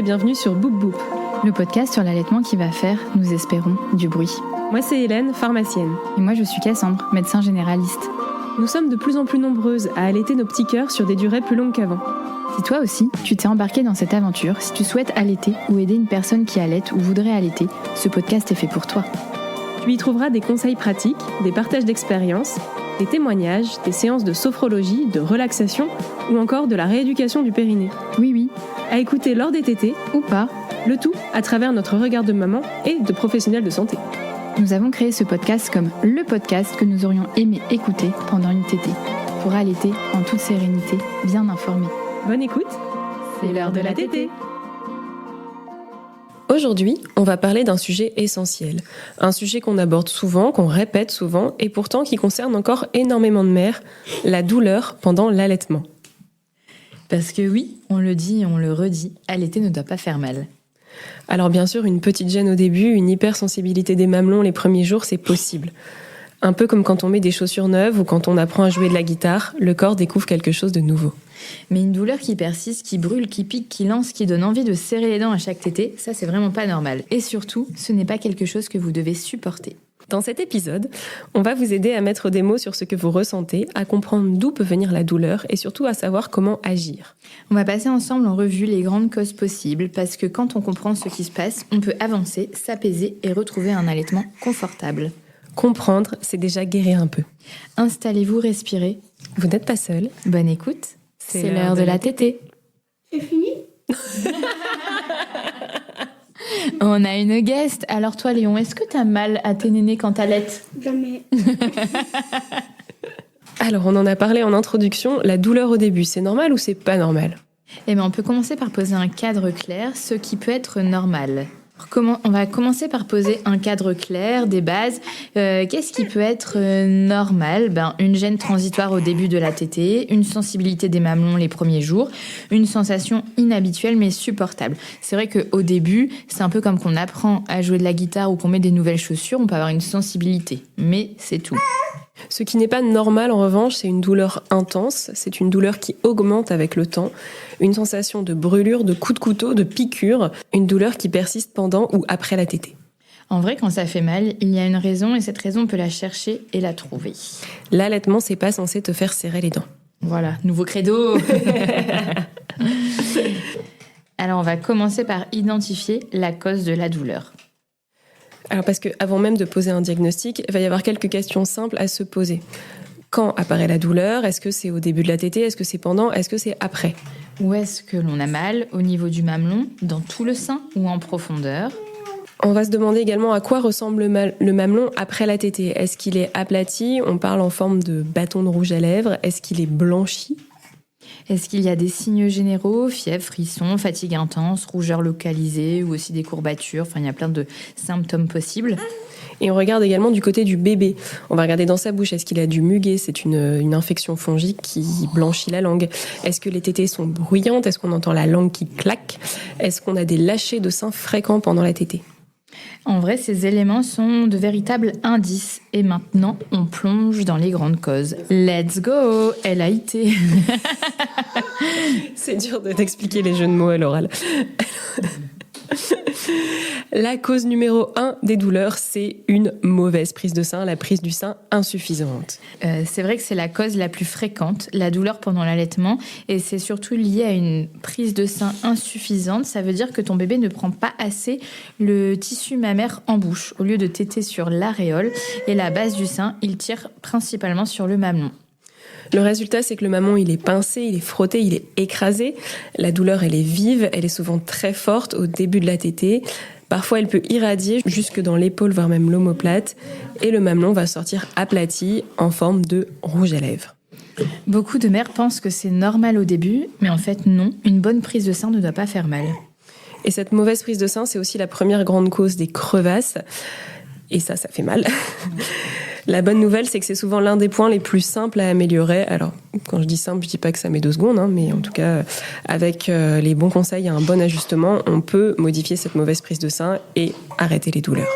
bienvenue sur Boop Boop, le podcast sur l'allaitement qui va faire, nous espérons, du bruit. Moi c'est Hélène, pharmacienne. Et moi je suis Cassandre, médecin généraliste. Nous sommes de plus en plus nombreuses à allaiter nos petits cœurs sur des durées plus longues qu'avant. Si toi aussi, tu t'es embarqué dans cette aventure, si tu souhaites allaiter ou aider une personne qui allaite ou voudrait allaiter, ce podcast est fait pour toi. Tu y trouveras des conseils pratiques, des partages d'expériences, des témoignages, des séances de sophrologie, de relaxation ou encore de la rééducation du périnée. Oui, à écouter lors des tétés ou pas, le tout à travers notre regard de maman et de professionnels de santé. Nous avons créé ce podcast comme le podcast que nous aurions aimé écouter pendant une tétée, pour allaiter en toute sérénité, bien informé. Bonne écoute, c'est l'heure de la tétée. Aujourd'hui, on va parler d'un sujet essentiel, un sujet qu'on aborde souvent, qu'on répète souvent, et pourtant qui concerne encore énormément de mères, la douleur pendant l'allaitement. Parce que oui, on le dit et on le redit, allaiter ne doit pas faire mal. Alors bien sûr, une petite gêne au début, une hypersensibilité des mamelons les premiers jours, c'est possible. Un peu comme quand on met des chaussures neuves ou quand on apprend à jouer de la guitare, le corps découvre quelque chose de nouveau. Mais une douleur qui persiste, qui brûle, qui pique, qui lance, qui donne envie de serrer les dents à chaque tétée, ça c'est vraiment pas normal. Et surtout, ce n'est pas quelque chose que vous devez supporter. Dans cet épisode, on va vous aider à mettre des mots sur ce que vous ressentez, à comprendre d'où peut venir la douleur et surtout à savoir comment agir. On va passer ensemble en revue les grandes causes possibles parce que quand on comprend ce qui se passe, on peut avancer, s'apaiser et retrouver un allaitement confortable. Comprendre, c'est déjà guérir un peu. Installez-vous, respirez. Vous n'êtes pas seul. Bonne écoute. C'est l'heure de la tétée. C'est fini? On a une guest. Alors toi, Léon, est-ce que t'as mal à tes nénés quand t'allaites? Jamais. Alors, on en a parlé en introduction. La douleur au début, c'est normal ou c'est pas normal? Eh bien, on peut commencer par poser un cadre clair, ce qui peut être normal. On va commencer par poser un cadre clair, des bases. Qu'est-ce qui peut être normal? Une gêne transitoire au début de la tétée, une sensibilité des mamelons les premiers jours, une sensation inhabituelle mais supportable. C'est vrai qu'au début, c'est un peu comme qu'on apprend à jouer de la guitare ou qu'on met des nouvelles chaussures, on peut avoir une sensibilité, mais c'est tout. Ce qui n'est pas normal, en revanche, c'est une douleur intense. C'est une douleur qui augmente avec le temps. Une sensation de brûlure, de coup de couteau, de piqûre. Une douleur qui persiste pendant ou après la tétée. En vrai, quand ça fait mal, il y a une raison et cette raison, on peut la chercher et la trouver. L'allaitement, c'est pas censé te faire serrer les dents. Voilà, nouveau credo. Alors, on va commencer par identifier la cause de la douleur. Alors parce qu'avant même de poser un diagnostic, il va y avoir quelques questions simples à se poser. Quand apparaît la douleur? Est-ce que c'est au début de la tétée? Est-ce que c'est pendant? Est-ce que c'est après? Où est-ce que l'on a mal? Au niveau du mamelon, dans tout le sein ou en profondeur? On va se demander également à quoi ressemble le mamelon après la tétée. Est-ce qu'il est aplati? On parle en forme de bâton de rouge à lèvres. Est-ce qu'il est blanchi? Est-ce qu'il y a des signes généraux, fièvre, frisson, fatigue intense, rougeur localisée ou aussi des courbatures? Enfin, il y a plein de symptômes possibles. Et on regarde également du côté du bébé. On va regarder dans sa bouche, est-ce qu'il a du muguet? C'est une infection fongique qui blanchit la langue. Est-ce que les tétées sont bruyantes? Est-ce qu'on entend la langue qui claque? Est-ce qu'on a des lâchers de sein fréquents pendant la tétée? En vrai, ces éléments sont de véritables indices. Et maintenant, on plonge dans les grandes causes. Let's go, LAIT. C'est dur d'expliquer les jeux de mots à l'oral. La cause numéro 1 des douleurs, c'est une mauvaise prise de sein, la prise du sein insuffisante. C'est vrai que c'est la cause la plus fréquente, la douleur pendant l'allaitement, et c'est surtout lié à une prise de sein insuffisante. Ça veut dire que ton bébé ne prend pas assez le tissu mammaire en bouche. Au lieu de téter sur l'aréole et la base du sein, il tire principalement sur le mamelon. Le résultat, c'est que le mamelon, il est pincé, il est frotté, il est écrasé. La douleur, elle est vive, elle est souvent très forte au début de la tétée. Parfois, elle peut irradier jusque dans l'épaule, voire même l'omoplate. Et le mamelon va sortir aplati en forme de rouge à lèvres. Beaucoup de mères pensent que c'est normal au début, mais en fait non, une bonne prise de sein ne doit pas faire mal. Et cette mauvaise prise de sein, c'est aussi la première grande cause des crevasses. Et ça fait mal. La bonne nouvelle, c'est que c'est souvent l'un des points les plus simples à améliorer. Alors, quand je dis simple, je dis pas que ça met 2 secondes, mais en tout cas, avec les bons conseils et un bon ajustement, on peut modifier cette mauvaise prise de sein et arrêter les douleurs.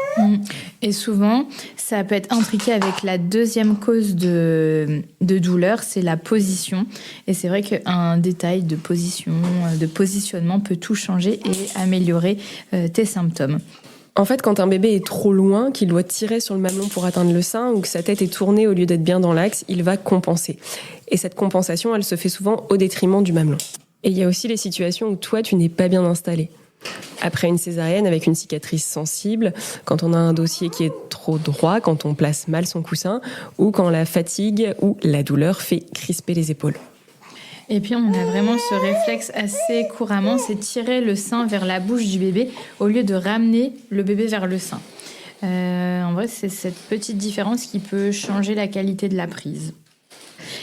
Et souvent, ça peut être intriqué avec la deuxième cause de douleur, c'est la position. Et c'est vrai qu'un détail de positionnement peut tout changer et améliorer tes symptômes. En fait, quand un bébé est trop loin, qu'il doit tirer sur le mamelon pour atteindre le sein ou que sa tête est tournée au lieu d'être bien dans l'axe, il va compenser. Et cette compensation, elle se fait souvent au détriment du mamelon. Et il y a aussi les situations où toi, tu n'es pas bien installé. Après une césarienne avec une cicatrice sensible, quand on a un dossier qui est trop droit, quand on place mal son coussin, ou quand la fatigue ou la douleur fait crisper les épaules. Et puis, on a vraiment ce réflexe assez couramment, c'est tirer le sein vers la bouche du bébé au lieu de ramener le bébé vers le sein. En vrai, c'est cette petite différence qui peut changer la qualité de la prise.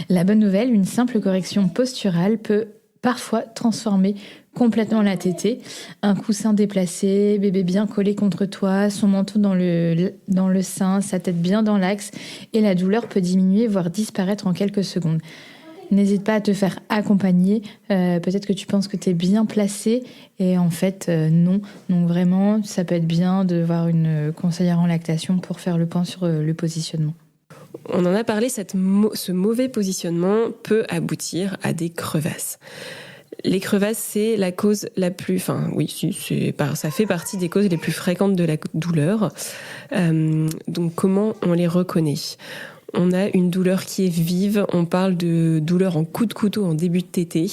La bonne nouvelle, une simple correction posturale peut parfois transformer complètement la tétée. Un coussin déplacé, bébé bien collé contre toi, son menton dans le sein, sa tête bien dans l'axe, et la douleur peut diminuer, voire disparaître en quelques secondes. N'hésite pas à te faire accompagner. Peut-être que tu penses que tu es bien placé et en fait, non. Donc vraiment, ça peut être bien de voir une conseillère en lactation pour faire le point sur le positionnement. On en a parlé, ce mauvais positionnement peut aboutir à des crevasses. Les crevasses, c'est la cause la plus... ça fait partie des causes les plus fréquentes de la douleur. Donc comment on les reconnaît ? On a une douleur qui est vive, on parle de douleur en coup de couteau en début de tétée.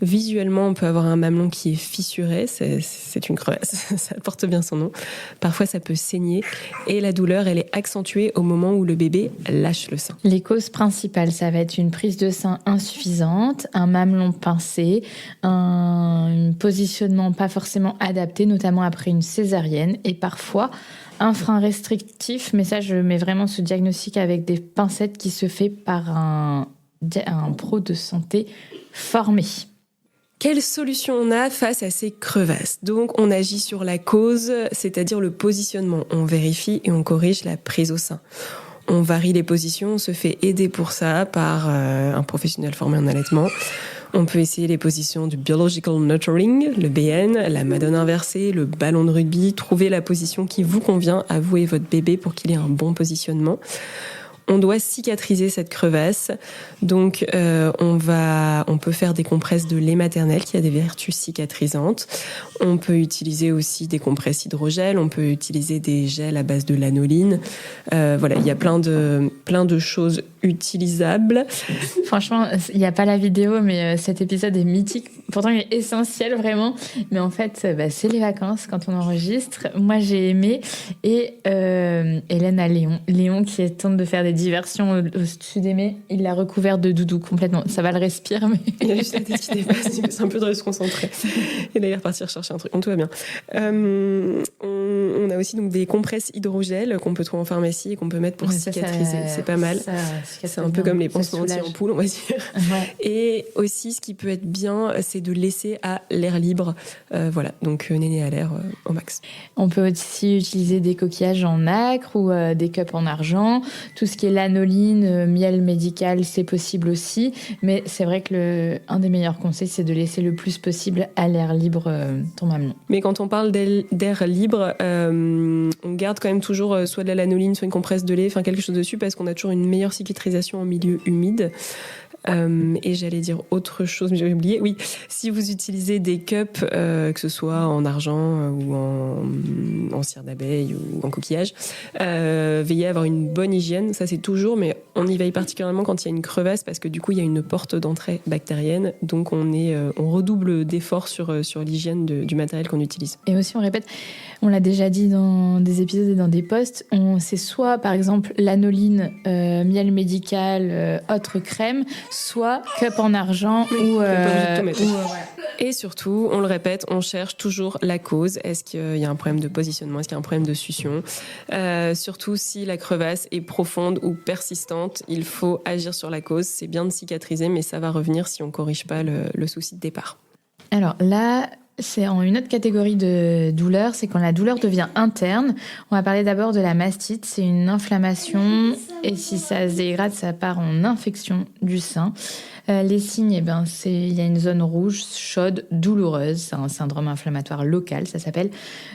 Visuellement, on peut avoir un mamelon qui est fissuré, c'est une crevasse, ça porte bien son nom. Parfois, ça peut saigner et la douleur, elle est accentuée au moment où le bébé lâche le sein. Les causes principales, ça va être une prise de sein insuffisante, un mamelon pincé, un positionnement pas forcément adapté, notamment après une césarienne, et parfois un frein restrictif, mais ça, je mets vraiment ce diagnostic avec des pincettes qui se fait par un pro de santé formé. Quelle solution on a face à ces crevasses ? Donc, on agit sur la cause, c'est-à-dire le positionnement. On vérifie et on corrige la prise au sein. On varie les positions, on se fait aider pour ça par un professionnel formé en allaitement. On peut essayer les positions du Biological Nurturing, le BN, la Madone inversée, le ballon de rugby. Trouver la position qui vous convient à vous et votre bébé pour qu'il ait un bon positionnement. On doit cicatriser cette crevasse. Donc, on peut faire des compresses de lait maternel qui a des vertus cicatrisantes. On peut utiliser aussi des compresses hydrogel. On peut utiliser des gels à base de lanoline. Il y a plein de choses utilisables. Franchement, il n'y a pas la vidéo, mais cet épisode est mythique. Pourtant, il est essentiel, vraiment. Mais en fait, c'est les vacances quand on enregistre. Moi, j'ai aimé. Et Hélène a Léon qui tente de faire des diversions au-dessus d'Aimé. Il l'a recouvert de doudou complètement. Ça va le respirer, mais... Il y a juste la tête qui dépasse. C'est un peu de se concentrer. Et d'ailleurs, partir chercher un truc. Tout va bien. On a aussi donc des compresses hydrogel qu'on peut trouver en pharmacie et qu'on peut mettre pour cicatriser. C'est pas mal. C'est un peu comme les pansements anti-ampoules, on va dire. Ouais. Et aussi, ce qui peut être bien, c'est de laisser à l'air libre. Donc néné à l'air au max. On peut aussi utiliser des coquillages en nacre ou des cups en argent. Tout ce qui est lanoline, miel médical, c'est possible aussi. Mais c'est vrai que un des meilleurs conseils, c'est de laisser le plus possible à l'air libre ton mamelon. Mais quand on parle d'air libre, on garde quand même toujours soit de la lanoline, soit une compresse de lait, quelque chose dessus, parce qu'on a toujours une meilleure cicatrisation en milieu humide. Et j'allais dire autre chose, mais j'avais oublié. Oui, si vous utilisez des cups, que ce soit en argent ou en cire d'abeille ou en coquillage, veillez à avoir une bonne hygiène. Ça, c'est toujours, mais on y veille particulièrement quand il y a une crevasse, parce que du coup, il y a une porte d'entrée bactérienne. Donc, on redouble d'efforts sur l'hygiène du matériel qu'on utilise. Et aussi, on répète, on l'a déjà dit dans des épisodes et dans des posts, c'est soit, par exemple, lanoline, miel médical, autre crème, soit cup en argent ou... Et surtout, on le répète, on cherche toujours la cause. Est-ce qu'il y a un problème de positionnement ? Est-ce qu'il y a un problème de succion ? Surtout si la crevasse est profonde ou persistante, il faut agir sur la cause. C'est bien de cicatriser, mais ça va revenir si on ne corrige pas le souci de départ. Alors là, c'est en une autre catégorie de douleur, c'est quand la douleur devient interne. On va parler d'abord de la mastite, c'est une inflammation et si ça se dégrade, ça part en infection du sein. Les signes, il y a une zone rouge, chaude, douloureuse, c'est un syndrome inflammatoire local, ça s'appelle.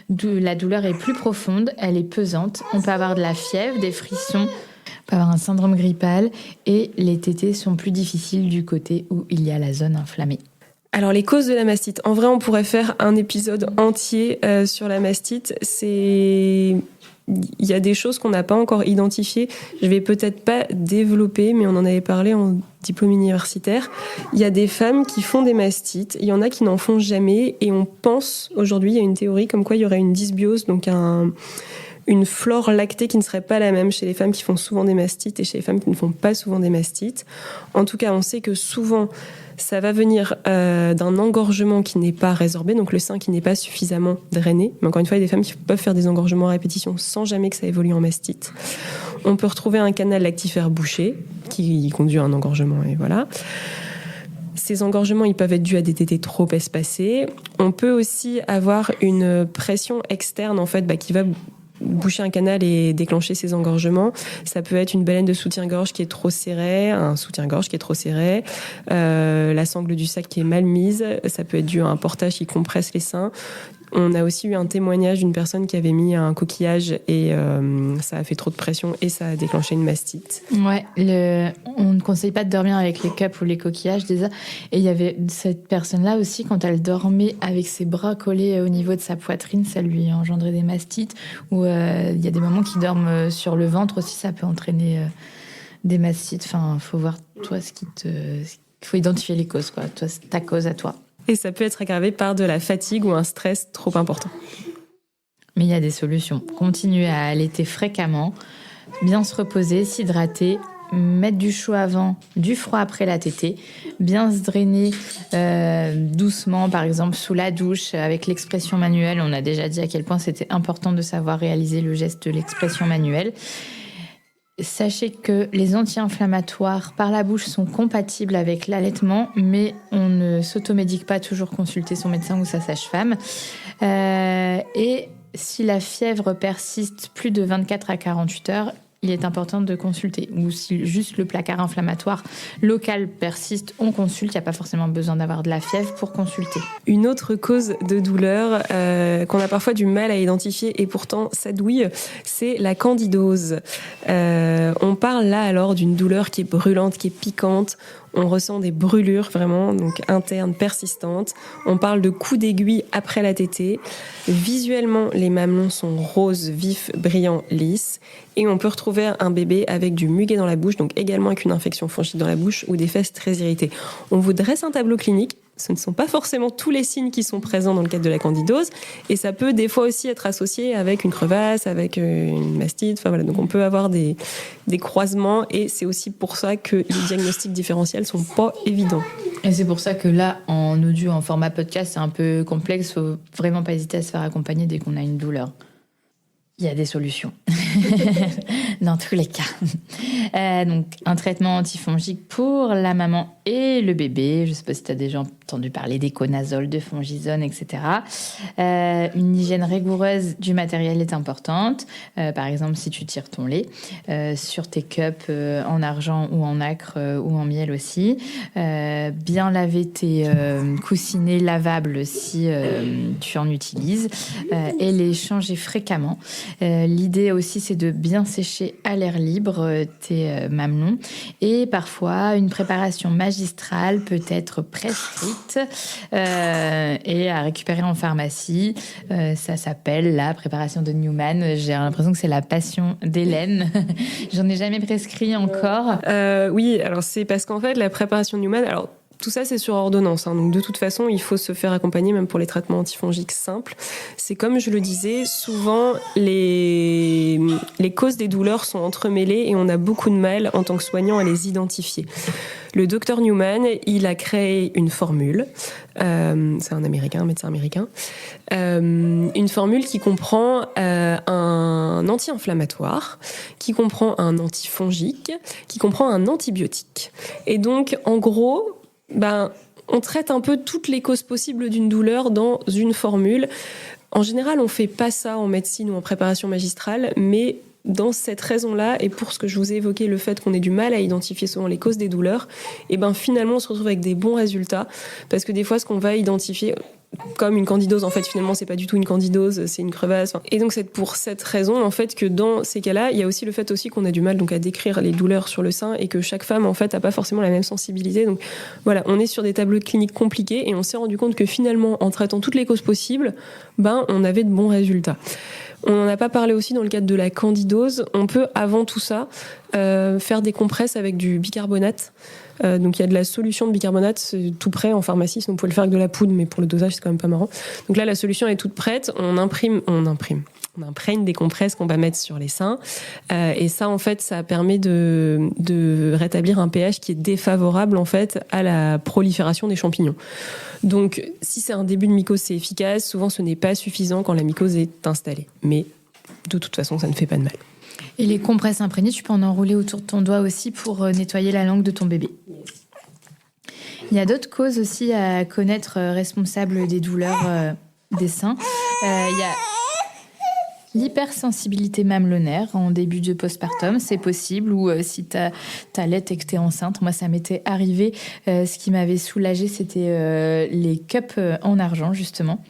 La douleur est plus profonde, elle est pesante. On peut avoir de la fièvre, des frissons, on peut avoir un syndrome grippal et les tétées sont plus difficiles du côté où il y a la zone inflammée. Alors les causes de la mastite, en vrai on pourrait faire un épisode entier sur la mastite. Il y a des choses qu'on n'a pas encore identifiées. Je vais peut-être pas développer, mais on en avait parlé en diplôme universitaire. Il y a des femmes qui font des mastites, il y en a qui n'en font jamais et on pense aujourd'hui, il y a une théorie comme quoi il y aurait une dysbiose, donc une flore lactée qui ne serait pas la même chez les femmes qui font souvent des mastites et chez les femmes qui ne font pas souvent des mastites. En tout cas, on sait que souvent, ça va venir d'un engorgement qui n'est pas résorbé, donc le sein qui n'est pas suffisamment drainé. Mais encore une fois, il y a des femmes qui peuvent faire des engorgements à répétition sans jamais que ça évolue en mastite. On peut retrouver un canal lactifère bouché qui conduit à un engorgement, et voilà. Ces engorgements, ils peuvent être dus à des tétées trop espacées. On peut aussi avoir une pression externe, en fait, qui va boucher un canal et déclencher ces engorgements. Ça peut être une baleine de soutien-gorge qui est trop serrée, un soutien-gorge qui est trop serré, la sangle du sac qui est mal mise. Ça peut être dû à un portage qui compresse les seins. On a aussi eu un témoignage d'une personne qui avait mis un coquillage et ça a fait trop de pression et ça a déclenché une mastite. Ouais, on ne conseille pas de dormir avec les cups ou les coquillages déjà. Et il y avait cette personne-là aussi, quand elle dormait avec ses bras collés au niveau de sa poitrine, ça lui engendrait des mastites. Ou il y a des mamans qui dorment sur le ventre aussi, ça peut entraîner des mastites. Enfin, faut voir toi il faut identifier les causes, quoi. Toi, c'est ta cause à toi. Et ça peut être aggravé par de la fatigue ou un stress trop important. Mais il y a des solutions. Continuer à allaiter fréquemment, bien se reposer, s'hydrater, mettre du chaud avant, du froid après la tétée, bien se drainer doucement, par exemple sous la douche, avec l'expression manuelle. On a déjà dit à quel point c'était important de savoir réaliser le geste de l'expression manuelle. Sachez que les anti-inflammatoires par la bouche sont compatibles avec l'allaitement, mais on ne s'automédique pas, toujours consulter son médecin ou sa sage-femme. Et si la fièvre persiste plus de 24 à 48 heures, il est important de consulter. Ou si juste le placard inflammatoire local persiste, on consulte. Il n'y a pas forcément besoin d'avoir de la fièvre pour consulter. Une autre cause de douleur qu'on a parfois du mal à identifier et pourtant ça douille, c'est la candidose. On parle là alors d'une douleur qui est brûlante, qui est piquante. On ressent des brûlures vraiment, donc internes, persistantes. On parle de coups d'aiguille après la tétée. Visuellement, les mamelons sont roses, vifs, brillants, lisses. Et on peut retrouver un bébé avec du muguet dans la bouche, donc également avec une infection fongique dans la bouche ou des fesses très irritées. On vous dresse un tableau clinique. Ce ne sont pas forcément tous les signes qui sont présents dans le cadre de la candidose. Et ça peut des fois aussi être associé avec une crevasse, avec une mastite. Enfin, voilà. Donc on peut avoir des croisements et c'est aussi pour ça que les diagnostics différentiels sont pas évidents. Et c'est pour ça que là, en audio, en format podcast, c'est un peu complexe. Faut vraiment pas hésiter à se faire accompagner dès qu'on a une douleur. Il y a des solutions, dans tous les cas. Donc, un traitement antifongique pour la maman et le bébé. Je ne sais pas si tu as déjà entendu parler d'Econazole, de Fongizone, etc. Une hygiène rigoureuse du matériel est importante. Par exemple, si tu tires ton lait sur tes cups en argent ou en nacre ou en miel aussi. Bien laver tes coussinets lavables si tu en utilises et les changer fréquemment. L'idée aussi, c'est de bien sécher à l'air libre tes mamelons. Et parfois, une préparation magistrale peut être prescrite et à récupérer en pharmacie. Ça s'appelle la préparation de Newman. J'ai l'impression que c'est la passion d'Hélène. J'en ai jamais prescrit encore. Oui, alors c'est parce qu'en fait, la préparation de Newman... Alors, tout ça, c'est sur ordonnance. Donc, de toute façon, il faut se faire accompagner, même pour les traitements antifongiques simples. C'est comme je le disais, souvent, les causes des douleurs sont entremêlées et on a beaucoup de mal, en tant que soignant, à les identifier. Le docteur Newman, il a créé une formule. C'est un médecin américain. Une formule qui comprend un anti-inflammatoire, qui comprend un antifongique, qui comprend un antibiotique. Et donc, en gros... On traite un peu toutes les causes possibles d'une douleur dans une formule. En général, on fait pas ça en médecine ou en préparation magistrale, mais dans cette raison-là, et pour ce que je vous ai évoqué, le fait qu'on ait du mal à identifier souvent les causes des douleurs, et ben finalement on se retrouve avec des bons résultats, parce que des fois ce qu'on va identifier comme une candidose, en fait finalement c'est pas du tout une candidose, c'est une crevasse. Et donc c'est pour cette raison en fait que dans ces cas-là, il y a aussi le fait aussi qu'on a du mal donc à décrire les douleurs sur le sein et que chaque femme en fait a pas forcément la même sensibilité. Donc voilà, on est sur des tableaux cliniques compliqués et on s'est rendu compte que finalement en traitant toutes les causes possibles, ben on avait de bons résultats. On n'en a pas parlé aussi dans le cadre de la candidose. On peut, avant tout ça, faire des compresses avec du bicarbonate. Donc il y a de la solution de bicarbonate, c'est tout prêt en pharmacie. Donc vous pouvez le faire avec de la poudre, mais pour le dosage, c'est quand même pas marrant. Donc là, la solution est toute prête. On imprègne des compresses qu'on va mettre sur les seins. Et ça, en fait, ça permet de rétablir un pH qui est défavorable, en fait, à la prolifération des champignons. Donc, si c'est un début de mycose, c'est efficace. Souvent, ce n'est pas suffisant quand la mycose est installée. Mais de toute façon, ça ne fait pas de mal. Et les compresses imprégnées, tu peux en enrouler autour de ton doigt aussi pour nettoyer la langue de ton bébé. Il y a d'autres causes aussi à connaître responsables des douleurs des seins. Il y a l'hypersensibilité mamelonnaire en début de postpartum, c'est possible, ou si t'allaites et que t'es enceinte. Moi, ça m'était arrivé. Ce qui m'avait soulagée, c'était les cups en argent, justement.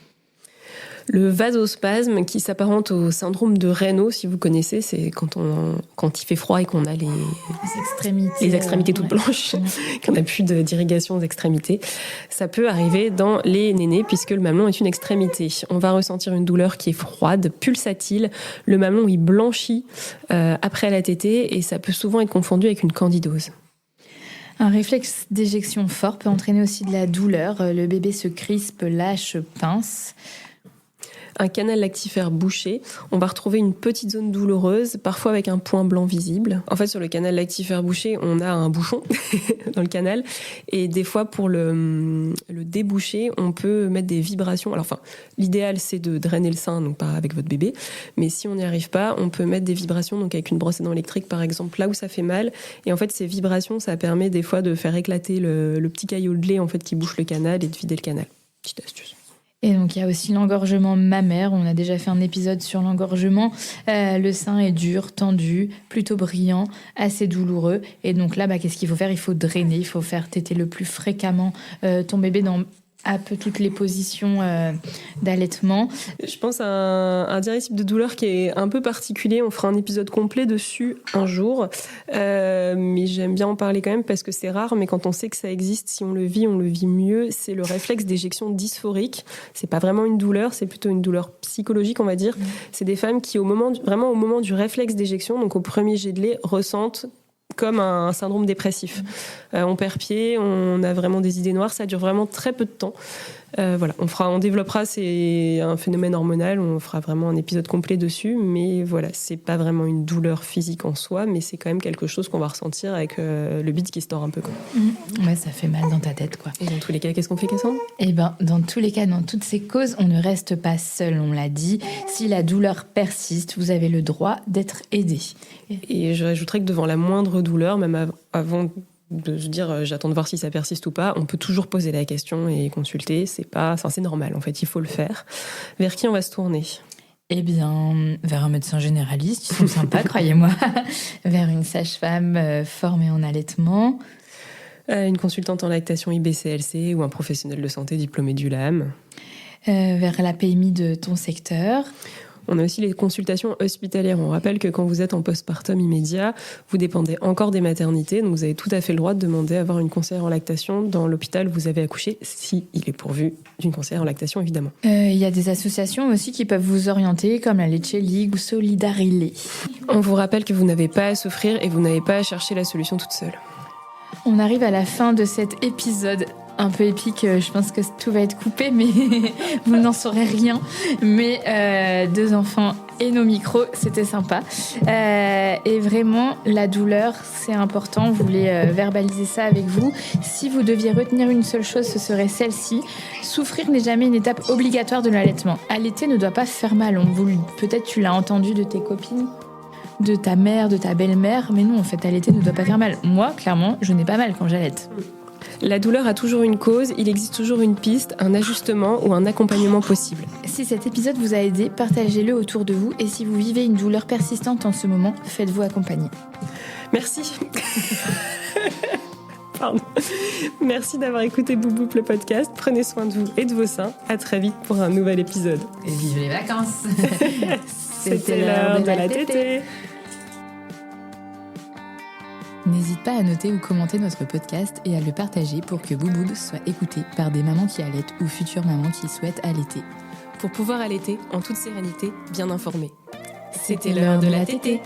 Le vasospasme qui s'apparente au syndrome de Raynaud, si vous connaissez, c'est quand il fait froid et qu'on a les extrémités toutes blanches, qu'on n'a plus d'irrigation aux extrémités. Ça peut arriver dans les nénés puisque le mamelon est une extrémité. On va ressentir une douleur qui est froide, pulsatile. Le mamelon, il blanchit après la tétée et ça peut souvent être confondu avec une candidose. Un réflexe d'éjection fort peut entraîner aussi de la douleur. Le bébé se crispe, lâche, pince. Un canal lactifère bouché, on va retrouver une petite zone douloureuse, parfois avec un point blanc visible. En fait, sur le canal lactifère bouché, on a un bouchon dans le canal. Et des fois, pour le déboucher, on peut mettre des vibrations. Alors, l'idéal, c'est de drainer le sein, donc pas avec votre bébé. Mais si on n'y arrive pas, on peut mettre des vibrations, donc avec une brosse à dents électrique, par exemple, là où ça fait mal. Et en fait, ces vibrations, ça permet des fois de faire éclater le petit caillot de lait en fait, qui bouche le canal et de vider le canal. Petite astuce. Et donc, il y a aussi l'engorgement mammaire. On a déjà fait un épisode sur l'engorgement. Le sein est dur, tendu, plutôt brillant, assez douloureux. Et donc là, qu'est-ce qu'il faut faire ? Il faut drainer, il faut faire téter le plus fréquemment ton bébé dans un peu toutes les positions d'allaitement. Je pense à un dernier type de douleur qui est un peu particulier. On fera un épisode complet dessus un jour. Mais j'aime bien en parler quand même parce que c'est rare. Mais quand on sait que ça existe, si on le vit mieux. C'est le réflexe d'éjection dysphorique. C'est pas vraiment une douleur, c'est plutôt une douleur psychologique, on va dire. C'est des femmes qui, au moment du réflexe d'éjection, donc au premier jet de lait, ressentent comme un syndrome dépressif. On perd pied, on a vraiment des idées noires, ça dure vraiment très peu de temps. Voilà, on développera, c'est un phénomène hormonal, on fera vraiment un épisode complet dessus, mais voilà, c'est pas vraiment une douleur physique en soi, mais c'est quand même quelque chose qu'on va ressentir avec le bide qui se tord un peu. Quoi. Ouais, ça fait mal dans ta tête, quoi. Et dans tous les cas, qu'est-ce qu'on fait, Cassandre ? Eh ben, dans tous les cas, dans toutes ces causes, on ne reste pas seul, on l'a dit. Si la douleur persiste, vous avez le droit d'être aidé. Et je rajouterais que devant la moindre douleur, même avant de se dire j'attends de voir si ça persiste ou pas, on peut toujours poser la question et consulter, c'est normal en fait, il faut le faire. Vers qui on va se tourner ? Eh bien, vers un médecin généraliste, ils sont sympas, croyez-moi, vers une sage-femme formée en allaitement. Une consultante en lactation IBCLC ou un professionnel de santé diplômé du LAM. Vers la PMI de ton secteur. On a aussi les consultations hospitalières. On rappelle que quand vous êtes en postpartum immédiat, vous dépendez encore des maternités, donc vous avez tout à fait le droit de demander à avoir une conseillère en lactation dans l'hôpital où vous avez accouché, si il est pourvu d'une conseillère en lactation, évidemment. Il y a des associations aussi qui peuvent vous orienter, comme la Leche League ou Solidarilé. On vous rappelle que vous n'avez pas à souffrir et vous n'avez pas à chercher la solution toute seule. On arrive à la fin de cet épisode un peu épique, je pense que tout va être coupé, mais vous n'en saurez rien. Mais 2 enfants et nos micros, c'était sympa. Et vraiment, la douleur, c'est important. On voulait verbaliser ça avec vous. Si vous deviez retenir une seule chose, ce serait celle-ci. Souffrir n'est jamais une étape obligatoire de l'allaitement. Allaiter ne doit pas faire mal. Peut-être tu l'as entendu de tes copines, de ta mère, de ta belle-mère, mais non, en fait, allaiter ne doit pas faire mal. Moi, clairement, je n'ai pas mal quand j'allaite. La douleur a toujours une cause, il existe toujours une piste, un ajustement ou un accompagnement possible. Si cet épisode vous a aidé, partagez-le autour de vous et si vous vivez une douleur persistante en ce moment, faites-vous accompagner. Merci. Pardon. Merci d'avoir écouté Boubouk le podcast. Prenez soin de vous et de vos seins. À très vite pour un nouvel épisode. Et vive les vacances. C'était l'heure de la tétée. N'hésite pas à noter ou commenter notre podcast et à le partager pour que Boubouk soit écouté par des mamans qui allaitent ou futures mamans qui souhaitent allaiter. Pour pouvoir allaiter en toute sérénité, bien informée. C'était l'heure de la tétée.